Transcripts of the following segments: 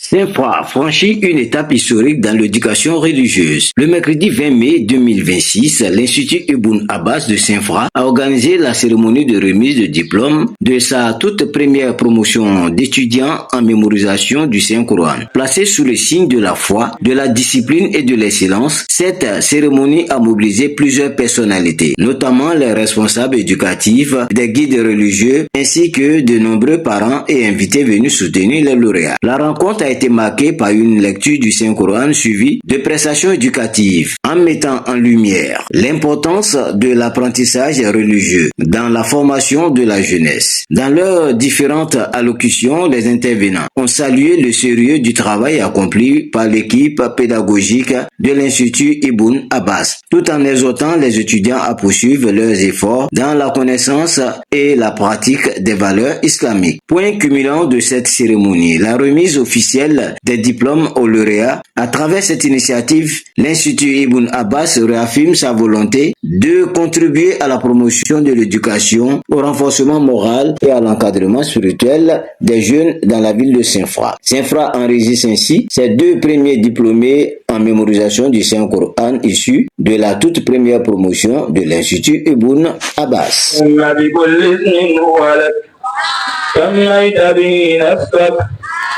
Saint-Fra franchit une étape historique dans l'éducation religieuse. Le mercredi 20 mai 2026, l'Institut Ibn Abbas de Saint-Fra a organisé la cérémonie de remise de diplôme de sa toute première promotion d'étudiants en mémorisation du Saint-Coran. Placée sous le signe de la foi, de la discipline et de l'excellence, cette cérémonie a mobilisé plusieurs personnalités, notamment les responsables éducatifs, des guides religieux, ainsi que de nombreux parents et invités venus soutenir les lauréats. La rencontre a été marquée par une lecture du Saint-Coran suivie de prestations éducatives, en mettant en lumière l'importance de l'apprentissage religieux dans la formation de la jeunesse. Dans leurs différentes allocutions, les intervenants ont salué le sérieux du travail accompli par l'équipe pédagogique de l'Institut Ibn Abbas, tout en exhortant les étudiants à poursuivre leurs efforts dans la connaissance et la pratique des valeurs islamiques. Point culminant de cette cérémonie, la remise officielle des diplômes aux lauréats. À travers cette initiative, l'Institut Ibn Abbas réaffirme sa volonté de contribuer à la promotion de l'éducation, au renforcement moral et à l'encadrement spirituel des jeunes dans la ville de Saint-Fra. Saint-Fra enregistre ainsi ses deux premiers diplômés en mémorisation du Saint-Coran issus de la toute première promotion de l'Institut Ibn Abbas.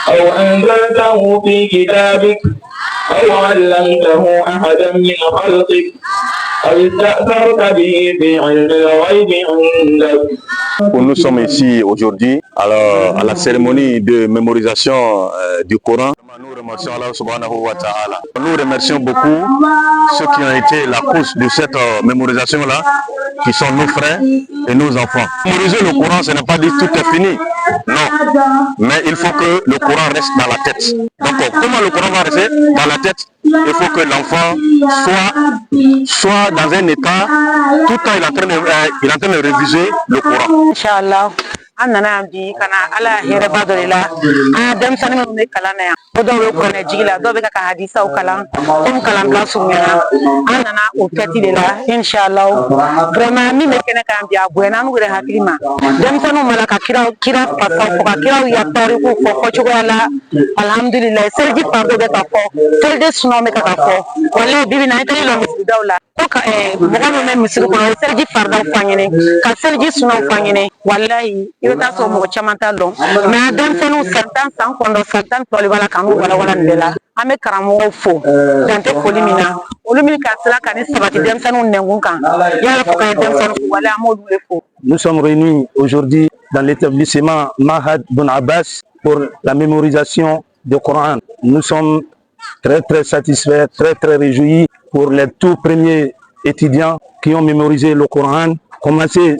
أو أنزلته في كتابك أو علمته أحدا من خلقك أو استأثرت به في علم الغيب عندك. Nous sommes ici aujourd'hui à la cérémonie de mémorisation du Coran. Nous remercions Allah subhanahu wa ta'ala. Nous remercions beaucoup ceux qui ont été la cause de cette mémorisation-là, qui sont nos frères et nos enfants. Mémoriser le Coran, ce n'est pas dire tout est fini. Non. Mais il faut que le Coran reste dans la tête. Donc, comment le Coran va rester dans la tête? Il faut que l'enfant soit dans un état, tout le temps il est en train de réviser le Coran. Inch'Allah. An nana bi kana ala hɛrɛba dɔ de la an denmisɛnnin minnu bɛ kalan na yan o dɔw bɛ kuranɛ jigi la dɔw bɛ ka hadisaw kalan komi kalanbila surunyana an nana o fɛti de la inshallah vraiment min bɛ kɛnɛ kan bi a bonyana an yɛrɛ hakili ma denmisɛnninw ma la ka kira fasaw fɔ ka kiraw ya tariku fɔ fɔcogoya la alhamdulilayi seliji fardo bɛ ka fɔ seliji sunaw bɛ ka fɔ walayi bibi na an tɛ lɔ misiridaw la ko ka mɔgɔ min bɛ misiri kɔnɔ o ye seliji fardaw fɔ an ɲɛnɛ ka seliji sunaw fɔ an ɲɛnɛ walayi i bɛ taa sɔrɔ mɔgɔ caman t'a dɔn mɛ a denmisɛnninw san 10 san kɔnɔntɔn san 10 tɔli b'a la k'an walawala nin bɛɛ la an bɛ karamɔgɔw fo dan tɛ foli min na olu min ka sira ka ni sabati denmisɛnninw nɛnkun kan yala fo ka ye denmisɛnninw wala an b'olu de fo. Nous sommes réunis aujourd'hui dans l'établissement Mahad Ibn Abbas pour la mémorisation du Coran. Nous sommes très très satisfaits, très très réjouis pour les tout premiers étudiants qui ont mémorisé le Coran. Commencer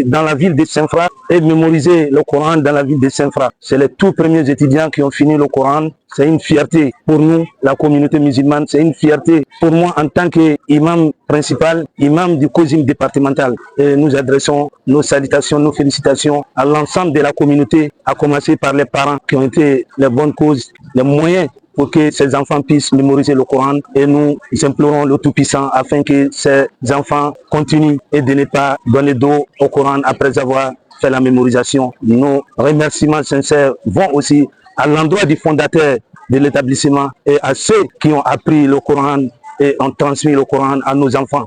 dans la ville de Saint-Fra et mémoriser le Coran dans la ville de Saint-Fra. C'est les tout premiers étudiants qui ont fini le Coran. C'est une fierté pour nous, la communauté musulmane. C'est une fierté pour moi en tant qu'imam principal, imam du COSIM départemental. Et nous adressons nos salutations, nos félicitations à l'ensemble de la communauté, à commencer par les parents qui ont été les bonnes causes, les moyens pour que ces enfants puissent mémoriser le Coran. Et nous implorons le Tout-Puissant afin que ces enfants continuent et de ne pas donner dos au Coran après avoir fait la mémorisation. Nos remerciements sincères vont aussi à l'endroit du fondateur de l'établissement et à ceux qui ont appris le Coran et ont transmis le Coran à nos enfants.